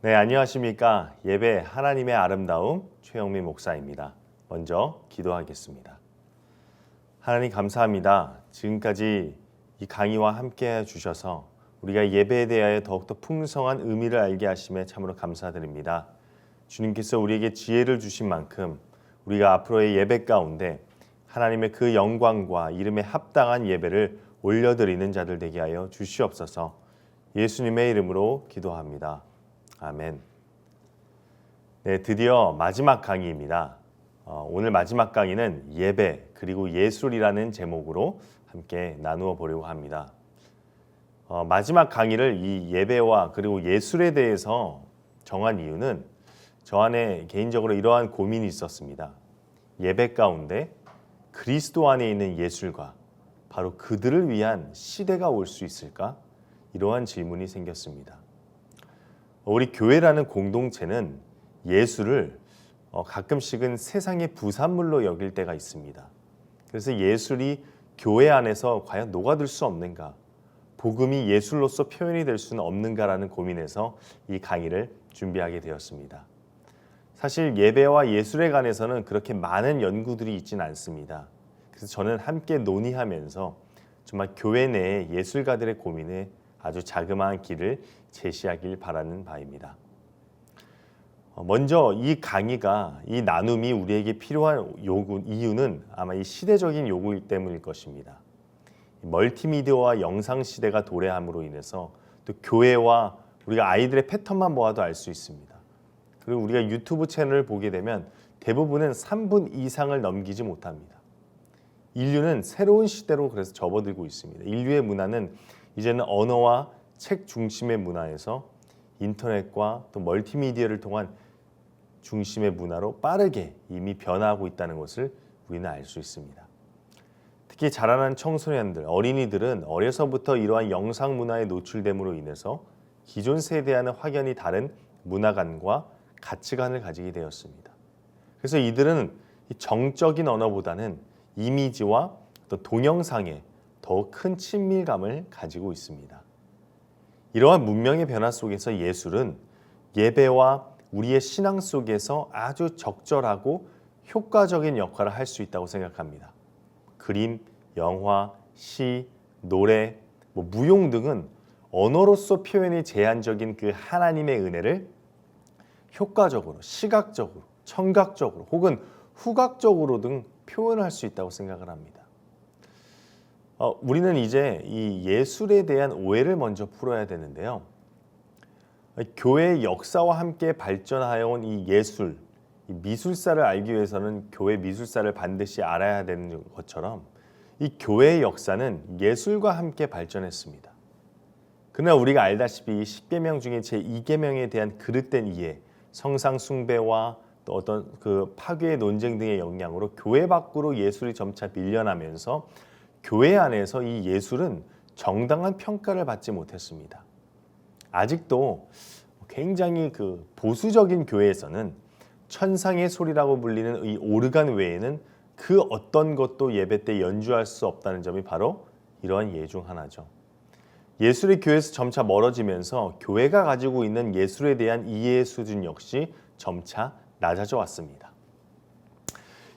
네, 안녕하십니까. 예배 하나님의 아름다움 최영민 목사입니다. 먼저 기도하겠습니다. 하나님 감사합니다. 지금까지 이 강의와 함께 해주셔서 우리가 예배에 대하여 더욱더 풍성한 의미를 알게 하심에 참으로 감사드립니다. 주님께서 우리에게 지혜를 주신 만큼 우리가 앞으로의 예배 가운데 하나님의 그 영광과 이름에 합당한 예배를 올려드리는 자들 되게 하여 주시옵소서. 예수님의 이름으로 기도합니다. 아멘. 네, 드디어 마지막 강의입니다. 오늘 마지막 강의는 예배 그리고 예술이라는 제목으로 함께 나누어 보려고 합니다. 마지막 강의를 이 예배와 그리고 예술에 대해서 정한 이유는 저 안에 개인적으로 이러한 고민이 있었습니다. 예배 가운데 그리스도 안에 있는 예술과 바로 그들을 위한 시대가 올 수 있을까? 이러한 질문이 생겼습니다. 우리 교회라는 공동체는 예술을 가끔씩은 세상의 부산물로 여길 때가 있습니다. 그래서 예술이 교회 안에서 과연 녹아들 수 없는가? 복음이 예술로서 표현이 될 수는 없는가라는 고민에서 이 강의를 준비하게 되었습니다. 사실 예배와 예술에 관해서는 그렇게 많은 연구들이 있지는 않습니다. 그래서 저는 함께 논의하면서 정말 교회 내의 예술가들의 고민에 아주 자그마한 길을 제시하길 바라는 바입니다. 먼저 이 강의가, 이 나눔이 우리에게 필요한 이유는 아마 이 시대적인 요구 때문일 것입니다. 멀티미디어와 영상 시대가 도래함으로 인해서 또 교회와 우리가 아이들의 패턴만 보아도 알 수 있습니다. 그리고 우리가 유튜브 채널을 보게 되면 대부분은 3분 이상을 넘기지 못합니다. 인류는 새로운 시대로 그래서 접어들고 있습니다. 인류의 문화는 이제는 언어와 책 중심의 문화에서 인터넷과 또 멀티미디어를 통한 중심의 문화로 빠르게 이미 변화하고 있다는 것을 우리는 알 수 있습니다. 특히 자라난 청소년들, 어린이들은 어려서부터 이러한 영상 문화에 노출됨으로 인해서 기존 세대와는 확연히 다른 문화관과 가치관을 가지게 되었습니다. 그래서 이들은 정적인 언어보다는 이미지와 또 동영상에 더욱 큰 친밀감을 가지고 있습니다. 이러한 문명의 변화 속에서 예술은 예배와 우리의 신앙 속에서 아주 적절하고 효과적인 역할을 할 수 있다고 생각합니다. 그림, 영화, 시, 노래, 무용 등은 언어로서 표현이 제한적인 그 하나님의 은혜를 효과적으로, 시각적으로, 청각적으로 혹은 후각적으로 등 표현할 수 있다고 생각을 합니다. 우리는 이제 이 예술에 대한 오해를 먼저 풀어야 되는데요. 교회의 역사와 함께 발전하여 온 이 예술, 이 미술사를 알기 위해서는 교회 미술사를 반드시 알아야 되는 것처럼 이 교회의 역사는 예술과 함께 발전했습니다. 그러나 우리가 알다시피 이 10계명 중에 제2계명에 대한 그릇된 이해, 성상 숭배와 또 어떤 그 파괴의 논쟁 등의 영향으로 교회 밖으로 예술이 점차 밀려나면서 교회 안에서 이 예술은 정당한 평가를 받지 못했습니다. 아직도 굉장히 그 보수적인 교회에서는 천상의 소리라고 불리는 이 오르간 외에는 그 어떤 것도 예배 때 연주할 수 없다는 점이 바로 이러한 예 중 하나죠. 예술이 교회에서 점차 멀어지면서 교회가 가지고 있는 예술에 대한 이해의 수준 역시 점차 낮아져 왔습니다.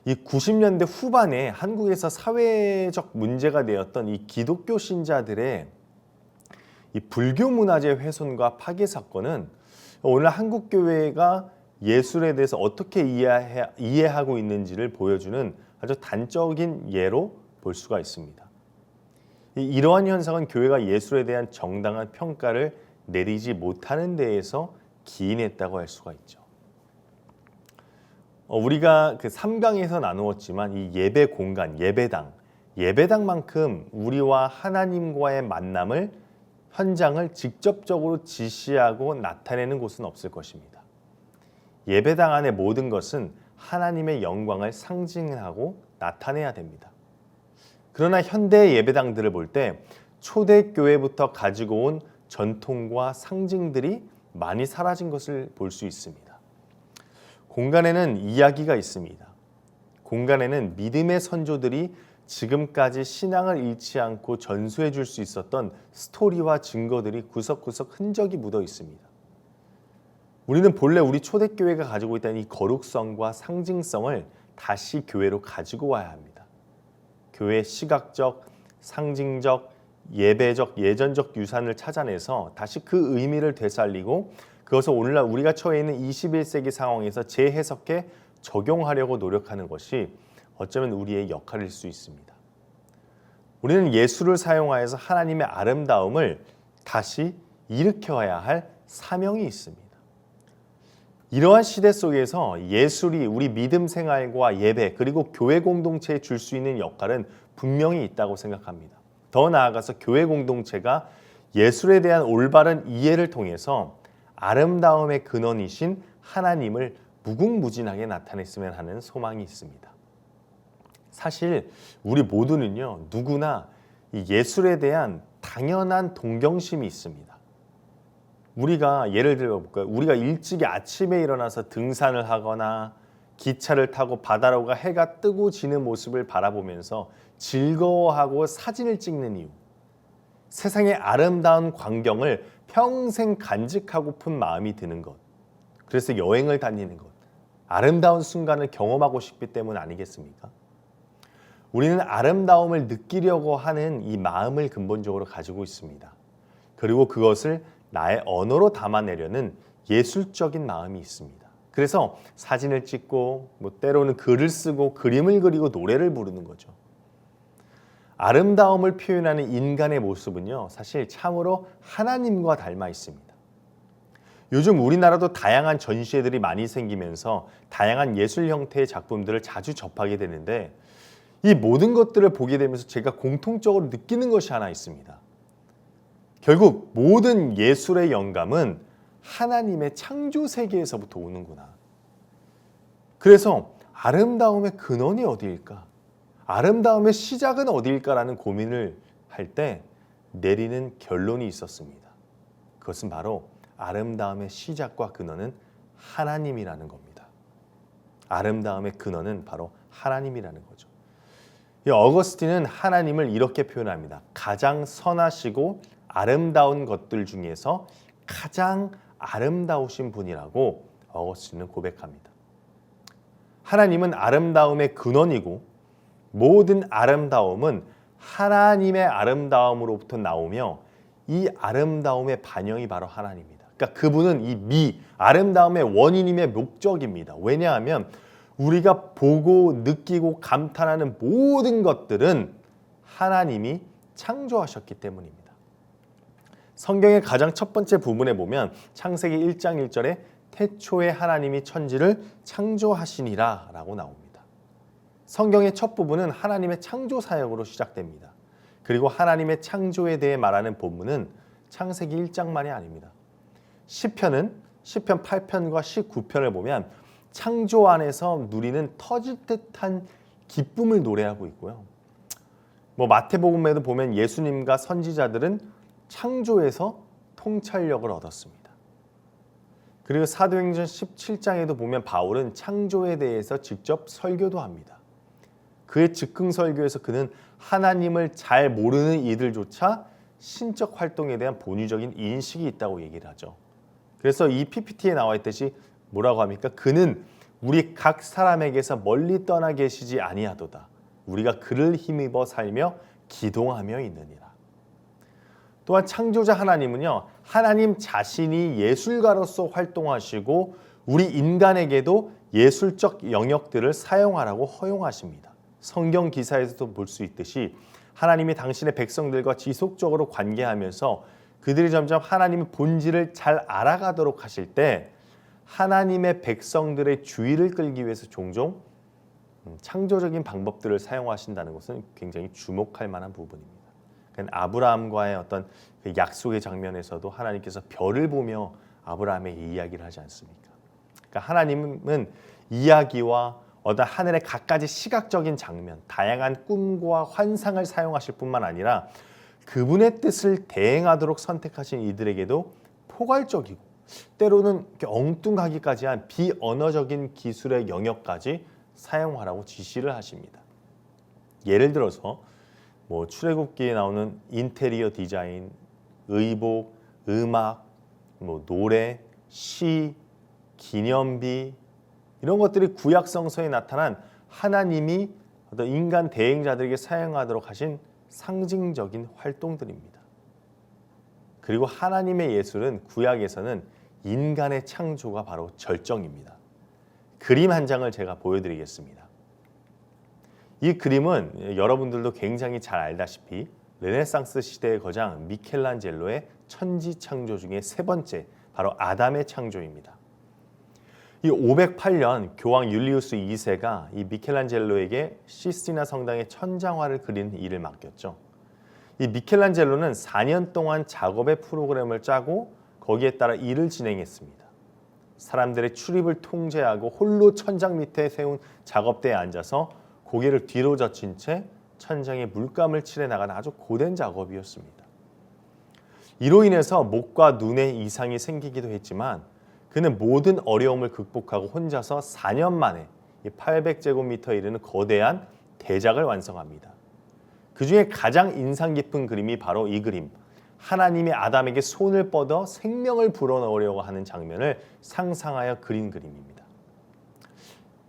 이 90년대 후반에 한국에서 사회적 문제가 되었던 이 기독교 신자들의 이 불교 문화재 훼손과 파괴 사건은 오늘 한국 교회가 예술에 대해서 어떻게 이해하고 있는지를 보여주는 아주 단적인 예로 볼 수가 있습니다. 이러한 현상은 교회가 예술에 대한 정당한 평가를 내리지 못하는 데에서 기인했다고 할 수가 있죠. 우리가 그 3강에서 나누었지만 이 예배 공간, 예배당만큼 우리와 하나님과의 만남을 현장을 직접적으로 지시하고 나타내는 곳은 없을 것입니다. 예배당 안의 모든 것은 하나님의 영광을 상징하고 나타내야 됩니다. 그러나 현대의 예배당들을 볼 때 초대교회부터 가지고 온 전통과 상징들이 많이 사라진 것을 볼 수 있습니다. 공간에는 이야기가 있습니다. 공간에는 믿음의 선조들이 지금까지 신앙을 잃지 않고 전수해 줄 수 있었던 스토리와 증거들이 구석구석 흔적이 묻어 있습니다. 우리는 본래 우리 초대교회가 가지고 있던 이 거룩성과 상징성을 다시 교회로 가지고 와야 합니다. 교회의 시각적, 상징적, 예배적, 예전적 유산을 찾아내서 다시 그 의미를 되살리고 그것을 오늘날 우리가 처해 있는 21세기 상황에서 재해석해 적용하려고 노력하는 것이 어쩌면 우리의 역할일 수 있습니다. 우리는 예술을 사용하여서 하나님의 아름다움을 다시 일으켜야 할 사명이 있습니다. 이러한 시대 속에서 예술이 우리 믿음 생활과 예배 그리고 교회 공동체에 줄 수 있는 역할은 분명히 있다고 생각합니다. 더 나아가서 교회 공동체가 예술에 대한 올바른 이해를 통해서 아름다움의 근원이신 하나님을 무궁무진하게 나타냈으면 하는 소망이 있습니다. 사실 우리 모두는요, 누구나 이 예술에 대한 당연한 동경심이 있습니다. 우리가 예를 들어 볼까요? 우리가 일찍이 아침에 일어나서 등산을 하거나 기차를 타고 바다로 가 해가 뜨고 지는 모습을 바라보면서 즐거워하고 사진을 찍는 이유. 세상의 아름다운 광경을 평생 간직하고픈 마음이 드는 것. 그래서 여행을 다니는 것. 아름다운 순간을 경험하고 싶기 때문 아니겠습니까? 우리는 아름다움을 느끼려고 하는 이 마음을 근본적으로 가지고 있습니다. 그리고 그것을 나의 언어로 담아내려는 예술적인 마음이 있습니다. 그래서 사진을 찍고 때로는 글을 쓰고 그림을 그리고 노래를 부르는 거죠. 아름다움을 표현하는 인간의 모습은요, 사실 참으로 하나님과 닮아 있습니다. 요즘 우리나라도 다양한 전시회들이 많이 생기면서 다양한 예술 형태의 작품들을 자주 접하게 되는데 이 모든 것들을 보게 되면서 제가 공통적으로 느끼는 것이 하나 있습니다. 결국 모든 예술의 영감은 하나님의 창조 세계에서부터 오는구나. 그래서 아름다움의 근원이 어디일까? 아름다움의 시작은 어디일까라는 고민을 할 때 내리는 결론이 있었습니다. 그것은 바로 아름다움의 시작과 근원은 하나님이라는 겁니다. 아름다움의 근원은 바로 하나님이라는 거죠. 이 어거스틴은 하나님을 이렇게 표현합니다. 가장 선하시고 아름다운 것들 중에서 가장 아름다우신 분이라고 어거스틴은 고백합니다. 하나님은 아름다움의 근원이고 모든 아름다움은 하나님의 아름다움으로부터 나오며 이 아름다움의 반영이 바로 하나님입니다. 그러니까 그분은 이 아름다움의 원인임의 목적입니다. 왜냐하면 우리가 보고 느끼고 감탄하는 모든 것들은 하나님이 창조하셨기 때문입니다. 성경의 가장 첫 번째 부분에 보면 창세기 1장 1절에 태초에 하나님이 천지를 창조하시니라 라고 나옵니다. 성경의 첫 부분은 하나님의 창조 사역으로 시작됩니다. 그리고 하나님의 창조에 대해 말하는 본문은 창세기 1장만이 아닙니다. 시편 8편과 19편을 보면 창조 안에서 누리는 터질 듯한 기쁨을 노래하고 있고요. 마태복음에도 보면 예수님과 선지자들은 창조에서 통찰력을 얻었습니다. 그리고 사도행전 17장에도 보면 바울은 창조에 대해서 직접 설교도 합니다. 그의 즉흥 설교에서 그는 하나님을 잘 모르는 이들조차 신적 활동에 대한 본유적인 인식이 있다고 얘기를 하죠. 그래서 이 PPT에 나와 있듯이 뭐라고 합니까? 그는 우리 각 사람에게서 멀리 떠나 계시지 아니하도다. 우리가 그를 힘입어 살며 기동하며 있느니라. 또한 창조자 하나님은요, 하나님 자신이 예술가로서 활동하시고 우리 인간에게도 예술적 영역들을 사용하라고 허용하십니다. 성경 기사에서도 볼 수 있듯이 하나님이 당신의 백성들과 지속적으로 관계하면서 그들이 점점 하나님의 본질을 잘 알아가도록 하실 때 하나님의 백성들의 주의를 끌기 위해서 종종 창조적인 방법들을 사용하신다는 것은 굉장히 주목할 만한 부분입니다. 그러니까 아브라함과의 어떤 그 약속의 장면에서도 하나님께서 별을 보며 아브라함에게 이야기를 하지 않습니까? 그러니까 하나님은 이야기와 어떤 하늘의 갖가지 시각적인 장면, 다양한 꿈과 환상을 사용하실 뿐만 아니라 그분의 뜻을 대행하도록 선택하신 이들에게도 포괄적이고 때로는 엉뚱하기까지 한 비언어적인 기술의 영역까지 사용하라고 지시를 하십니다. 예를 들어서 출애굽기에 나오는 인테리어 디자인, 의복, 음악, 노래, 시, 기념비 이런 것들이 구약 성서에 나타난 하나님이 어떤 인간 대행자들에게 사용하도록 하신 상징적인 활동들입니다. 그리고 하나님의 예술은 구약에서는 인간의 창조가 바로 절정입니다. 그림 한 장을 제가 보여드리겠습니다. 이 그림은 여러분들도 굉장히 잘 알다시피 르네상스 시대의 거장 미켈란젤로의 천지창조 중에 세 번째, 바로 아담의 창조입니다. 이 508년 교황 율리우스 2세가 이 미켈란젤로에게 시스티나 성당의 천장화를 그리는 일을 맡겼죠. 이 미켈란젤로는 4년 동안 작업의 프로그램을 짜고 거기에 따라 일을 진행했습니다. 사람들의 출입을 통제하고 홀로 천장 밑에 세운 작업대에 앉아서 고개를 뒤로 젖힌 채 천장에 물감을 칠해 나가는 아주 고된 작업이었습니다. 이로 인해서 목과 눈에 이상이 생기기도 했지만 그는 모든 어려움을 극복하고 혼자서 4년 만에 800제곱미터에 이르는 거대한 대작을 완성합니다. 그 중에 가장 인상 깊은 그림이 바로 이 그림, 하나님이 아담에게 손을 뻗어 생명을 불어넣으려고 하는 장면을 상상하여 그린 그림입니다.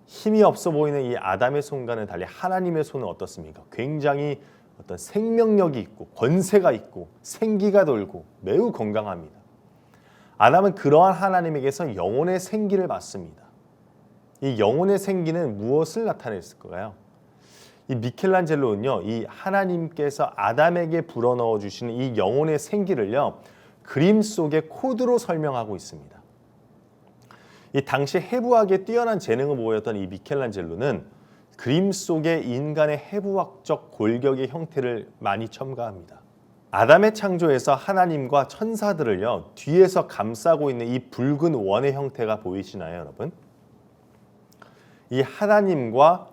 힘이 없어 보이는 이 아담의 손과는 달리 하나님의 손은 어떻습니까? 굉장히 어떤 생명력이 있고 권세가 있고 생기가 돌고 매우 건강합니다. 아담은 그러한 하나님에게서 영혼의 생기를 받습니다. 이 영혼의 생기는 무엇을 나타냈을까요? 이 미켈란젤로는요, 이 하나님께서 아담에게 불어넣어 주시는 이 영혼의 생기를요, 그림 속의 코드로 설명하고 있습니다. 이 당시 해부학에 뛰어난 재능을 보였던 이 미켈란젤로는 그림 속의 인간의 해부학적 골격의 형태를 많이 첨가합니다. 아담의 창조에서 하나님과 천사들을요, 뒤에서 감싸고 있는 이 붉은 원의 형태가 보이시나요, 여러분? 이 하나님과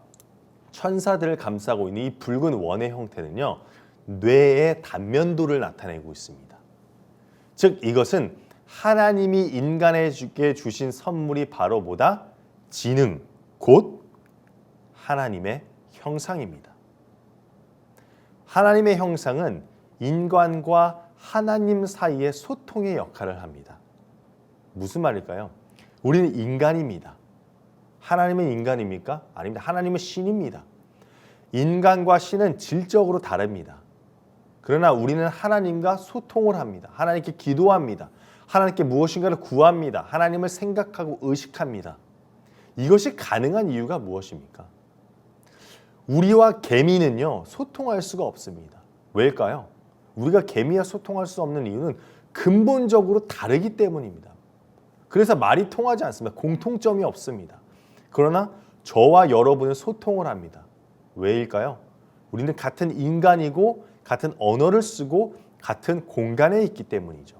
천사들을 감싸고 있는 이 붉은 원의 형태는요, 뇌의 단면도를 나타내고 있습니다. 즉 이것은 하나님이 인간에게 주신 선물이 바로 뭐다? 지능, 곧 하나님의 형상입니다. 하나님의 형상은 인간과 하나님 사이의 소통의 역할을 합니다. 무슨 말일까요? 우리는 인간입니다. 하나님은 인간입니까? 아닙니다. 하나님은 신입니다. 인간과 신은 질적으로 다릅니다. 그러나 우리는 하나님과 소통을 합니다. 하나님께 기도합니다. 하나님께 무엇인가를 구합니다. 하나님을 생각하고 의식합니다. 이것이 가능한 이유가 무엇입니까? 우리와 개미는요, 소통할 수가 없습니다. 왜일까요? 우리가 개미와 소통할 수 없는 이유는 근본적으로 다르기 때문입니다. 그래서 말이 통하지 않습니다. 공통점이 없습니다. 그러나 저와 여러분은 소통을 합니다. 왜일까요? 우리는 같은 인간이고 같은 언어를 쓰고 같은 공간에 있기 때문이죠.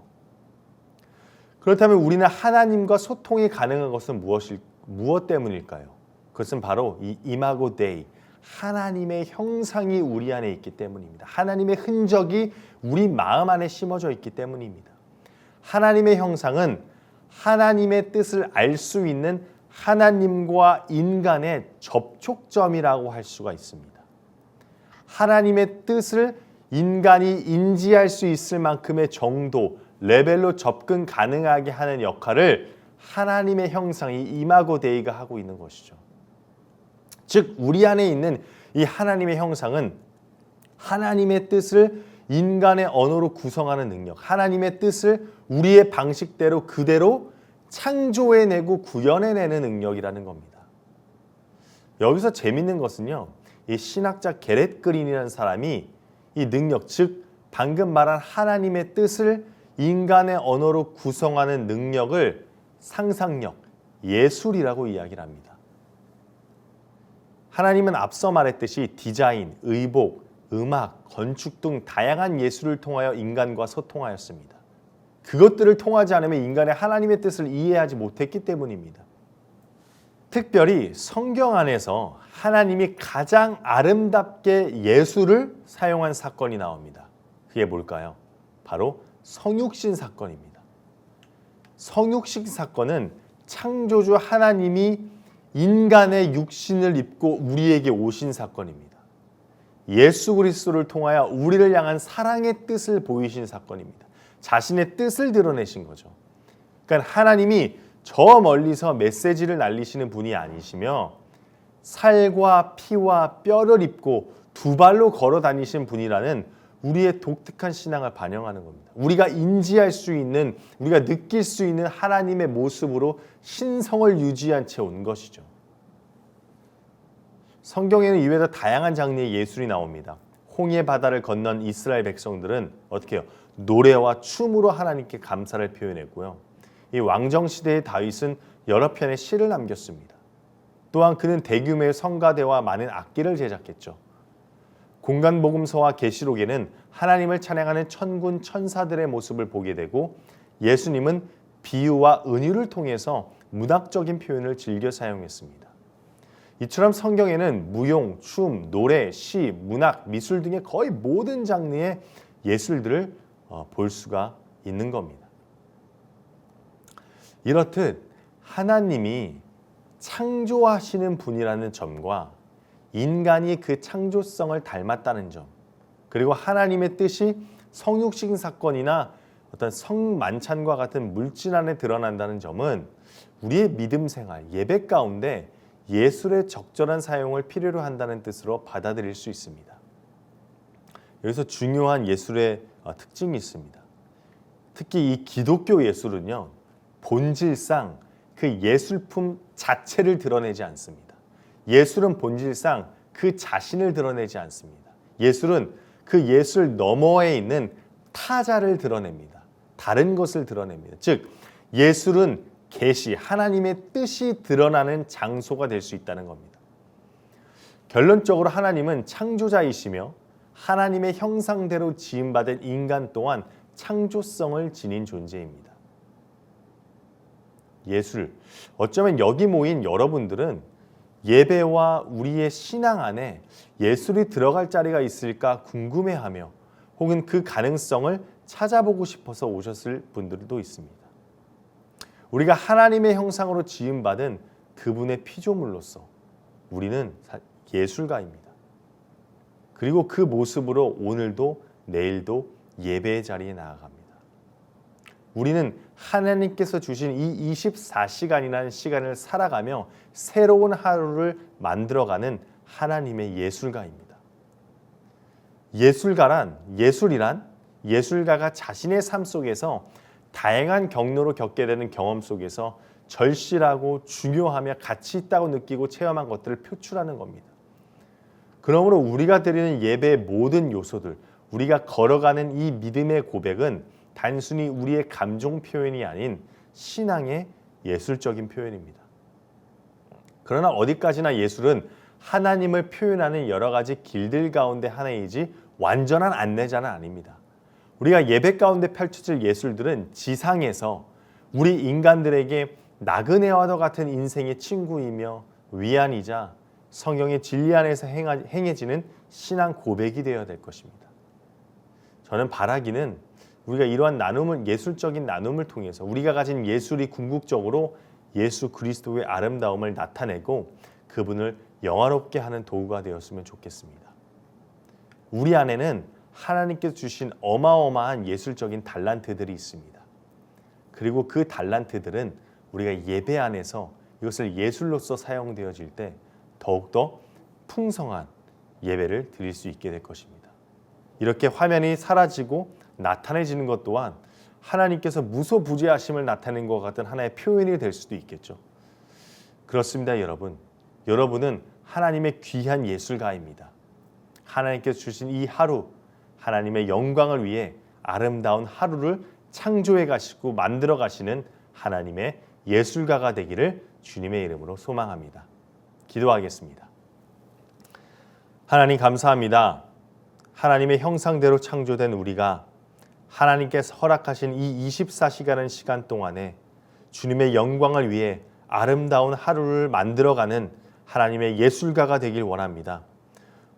그렇다면 우리는 하나님과 소통이 가능한 것은 무엇 때문일까요? 그것은 바로 이 이마고 데이, 하나님의 형상이 우리 안에 있기 때문입니다. 하나님의 흔적이 우리 마음 안에 심어져 있기 때문입니다. 하나님의 형상은 하나님의 뜻을 알 수 있는 하나님과 인간의 접촉점이라고 할 수가 있습니다. 하나님의 뜻을 인간이 인지할 수 있을 만큼의 정도, 레벨로 접근 가능하게 하는 역할을 하나님의 형상이 이마고 데이가 하고 있는 것이죠. 즉 우리 안에 있는 이 하나님의 형상은 하나님의 뜻을 인간의 언어로 구성하는 능력, 하나님의 뜻을 우리의 방식대로 그대로 창조해내고 구현해내는 능력이라는 겁니다. 여기서 재밌는 것은요, 이 신학자 게렛 그린이라는 사람이 이 능력, 즉 방금 말한 하나님의 뜻을 인간의 언어로 구성하는 능력을 상상력, 예술이라고 이야기를 합니다. 하나님은 앞서 말했듯이 디자인, 의복, 음악, 건축 등 다양한 예술을 통하여 인간과 소통하였습니다. 그것들을 통하지 않으면 인간의 하나님의 뜻을 이해하지 못했기 때문입니다. 특별히 성경 안에서 하나님이 가장 아름답게 예술을 사용한 사건이 나옵니다. 그게 뭘까요? 바로 성육신 사건입니다. 성육신 사건은 창조주 하나님이 인간의 육신을 입고 우리에게 오신 사건입니다. 예수 그리스도를 통하여 우리를 향한 사랑의 뜻을 보이신 사건입니다. 자신의 뜻을 드러내신 거죠. 그러니까 하나님이 저 멀리서 메시지를 날리시는 분이 아니시며 살과 피와 뼈를 입고 두 발로 걸어 다니신 분이라는 우리의 독특한 신앙을 반영하는 겁니다. 우리가 인지할 수 있는, 우리가 느낄 수 있는 하나님의 모습으로 신성을 유지한 채 온 것이죠. 성경에는 이외에도 다양한 장르의 예술이 나옵니다. 홍해 바다를 건넌 이스라엘 백성들은 어떻게 해요? 노래와 춤으로 하나님께 감사를 표현했고요. 이 왕정시대의 다윗은 여러 편의 시를 남겼습니다. 또한 그는 대규모의 성가대와 많은 악기를 제작했죠. 공간복음서와 계시록에는 하나님을 찬양하는 천군 천사들의 모습을 보게 되고 예수님은 비유와 은유를 통해서 문학적인 표현을 즐겨 사용했습니다. 이처럼 성경에는 무용, 춤, 노래, 시, 문학, 미술 등의 거의 모든 장르의 예술들을 볼 수가 있는 겁니다. 이렇듯 하나님이 창조하시는 분이라는 점과 인간이 그 창조성을 닮았다는 점, 그리고 하나님의 뜻이 성육신 사건이나 어떤 성만찬과 같은 물질 안에 드러난다는 점은 우리의 믿음 생활, 예배 가운데 예술의 적절한 사용을 필요로 한다는 뜻으로 받아들일 수 있습니다. 여기서 중요한 예술의 특징이 있습니다. 특히 이 기독교 예술은요, 본질상 그 예술품 자체를 드러내지 않습니다. 예술은 본질상 그 자신을 드러내지 않습니다. 예술은 그 예술 너머에 있는 타자를 드러냅니다. 다른 것을 드러냅니다. 즉, 예술은 계시, 하나님의 뜻이 드러나는 장소가 될 수 있다는 겁니다. 결론적으로 하나님은 창조자이시며 하나님의 형상대로 지음받은 인간 또한 창조성을 지닌 존재입니다. 예술, 어쩌면 여기 모인 여러분들은 예배와 우리의 신앙 안에 예술이 들어갈 자리가 있을까 궁금해하며 혹은 그 가능성을 찾아보고 싶어서 오셨을 분들도 있습니다. 우리가 하나님의 형상으로 지음받은 그분의 피조물로서 우리는 예술가입니다. 그리고 그 모습으로 오늘도 내일도 예배의 자리에 나아갑니다. 우리는 하나님께서 주신 이 24시간이라는 시간을 살아가며 새로운 하루를 만들어가는 하나님의 예술가입니다. 예술이란 예술가가 자신의 삶 속에서 다양한 경로로 겪게 되는 경험 속에서 절실하고 중요하며 가치 있다고 느끼고 체험한 것들을 표출하는 겁니다. 그러므로 우리가 드리는 예배의 모든 요소들, 우리가 걸어가는 이 믿음의 고백은 단순히 우리의 감정 표현이 아닌 신앙의 예술적인 표현입니다. 그러나 어디까지나 예술은 하나님을 표현하는 여러 가지 길들 가운데 하나이지 완전한 안내자는 아닙니다. 우리가 예배 가운데 펼쳐질 예술들은 지상에서 우리 인간들에게 나그네와도 같은 인생의 친구이며 위안이자 성경의 진리 안에서 행해지는 신앙 고백이 되어야 될 것입니다. 저는 바라기는 우리가 이러한 나눔을, 예술적인 나눔을 통해서 우리가 가진 예술이 궁극적으로 예수 그리스도의 아름다움을 나타내고 그분을 영화롭게 하는 도구가 되었으면 좋겠습니다. 우리 안에는 하나님께서 주신 어마어마한 예술적인 달란트들이 있습니다. 그리고 그 달란트들은 우리가 예배 안에서 이것을 예술로서 사용되어질 때 더욱더 풍성한 예배를 드릴 수 있게 될 것입니다. 이렇게 화면이 사라지고 나타내지는 것 또한 하나님께서 무소부재하심을 나타내는 것 같은 하나의 표현이 될 수도 있겠죠. 그렇습니다, 여러분. 여러분은 하나님의 귀한 예술가입니다. 하나님께서 주신 이 하루, 하나님의 영광을 위해 아름다운 하루를 창조해 가시고 만들어 가시는 하나님의 예술가가 되기를 주님의 이름으로 소망합니다. 기도하겠습니다. 하나님 감사합니다. 하나님의 형상대로 창조된 우리가 하나님께서 허락하신 이 24시간의 시간 동안에 주님의 영광을 위해 아름다운 하루를 만들어가는 하나님의 예술가가 되길 원합니다.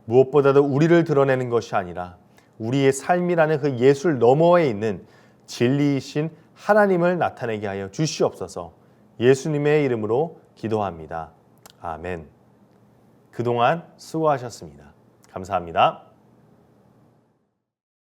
무엇보다도 우리를 드러내는 것이 아니라 우리의 삶이라는 그 예술 너머에 있는 진리이신 하나님을 나타내게 하여 주시옵소서. 예수님의 이름으로 기도합니다. 아멘. 그동안 수고하셨습니다. 감사합니다.